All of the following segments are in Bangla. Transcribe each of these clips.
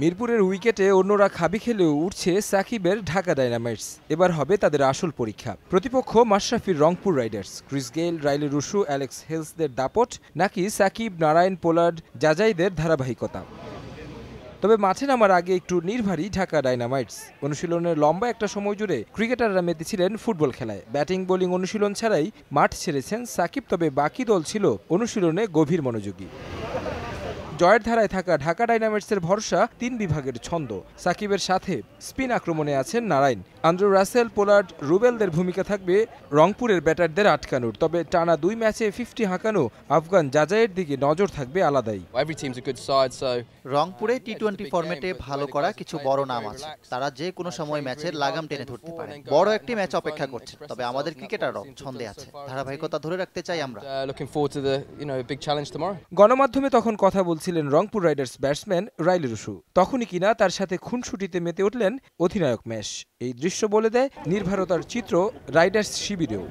মিরপুরের উইকেটে অন্যরা খাবি খেলেও উঠছে সাকিবের ঢাকা ডায়নামাইটস। এবার হবে তাদের আসল পরীক্ষা। প্রতিপক্ষ মাশরাফির Rangpur Riders. Chris Gayle, Rilee Rossouw, Alex হেলসদের দাপট নাকি সাকিব, নারায়ণ, পোলার্ড, জাজাইদের ধারাবাহিকতা। তবে মাঠে নামার আগে একটু নির্ভারী ঢাকা ডায়নামাইটস। অনুশীলনের লম্বা একটা সময় জুড়ে ক্রিকেটাররা মেতেছিলেন ফুটবল খেলায়। ব্যাটিং বোলিং অনুশীলন ছাড়াই মাঠ ছেড়েছেন সাকিব, তবে বাকি দল ছিল অনুশীলনে গভীর মনোযোগী। জয়ের ধারায় থাকা ঢাকা ডায়নামাইটসের ভরসা ৩ বিভাগের ছন্দ। সাকিবের সাথে স্পিন আক্রমণে আছেন নারায়ণ, আন্দ্রু রাসেল, পোলার্ড, রুবেলদের ভূমিকা থাকবে রংপুরের ব্যাটারদের আটকানোর। তবে টানা ২ ম্যাচে 50 হাঁকানো আফগান জাজাইয়ের দিকে নজর থাকবে আলাদাই। রংপুরে টি-20 ফরম্যাটে ভালো করা কিছু বড় নাম আছে, তারা যে কোনো সময় ম্যাচের লাগাম টেনে ধরতে পারে। বড় একটি ম্যাচ অপেক্ষা করছে, তবে আমাদের ক্রিকেটাররাও ছন্দে আছে, ধারাবাহিকতা ধরে রাখতে চাই আমরা। গণমাধ্যমে তখন কথা বলছিলেন Rangpur Riders batsman Rilee Rossouw. তখনই কিনা তার সাথে খুনসুটিতে মেতে উঠলেন অধিনায়ক মেশ। এই দৃশ্য বলে দেয় নির্ভরতার চিত্র রাইডার্স শিবিরেও।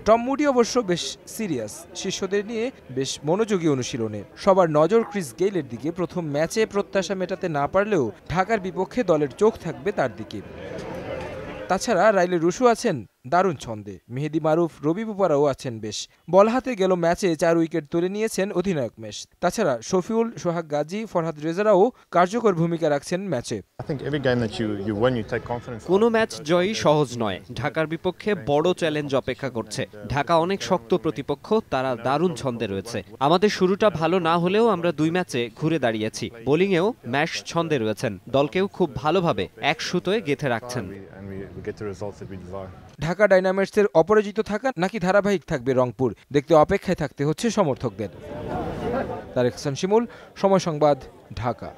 টম মুডি অবশ্য বেশ সিরিয়াস, শিষ্যদের নিয়ে বেশ মনোযোগী অনুশীলনে। সবার নজর ক্রিস গেইলের দিকে। প্রথম ম্যাচে প্রত্যাশা মেটাতে না পারলেও ঢাকার বিপক্ষে দলের চোখ থাকবে তার দিকে। তাছাড়া রাইলি রুশু আছেন দারুণ ছন্দে। মেহেদি মারুফ, রবি বুপারাও আছেন বেশ। বল হাতে গেল ম্যাচে 4 উইকেট তুলে নিয়েছেন অধিনায়ক মেশ। তাছাড়া শফিউল, সোহাগ গাজী, ফরহাদ রেজারাও কার্যকর ভূমিকা রাখছেন ম্যাচে। কোনো ম্যাচ জয়ই সহজ নয়। ঢাকার বিপক্ষে বড় চ্যালেঞ্জ অপেক্ষা করছে। ঢাকা অনেক শক্ত প্রতিপক্ষ, তারা দারুণ ছন্দে রয়েছে। আমাদের শুরুটা ভালো না হলেও আমরা 2 ম্যাচে ঘুরে দাঁড়িয়েছি। বোলিংয়েও ম্যাশ ছন্দে রয়েছেন, দলকেও খুব ভালোভাবে এক সুতোয় গেঁথে রাখছেন। ঢাকা ডায়নামাইটসের অপরাজিত থাকা নাকি ধারাবাহিক থাকবে রংপুর, দেখতে অপেক্ষায় থাকতে হচ্ছে সমর্থকদের। তারেক হাসান শিমুল, সময় সংবাদ, ঢাকা।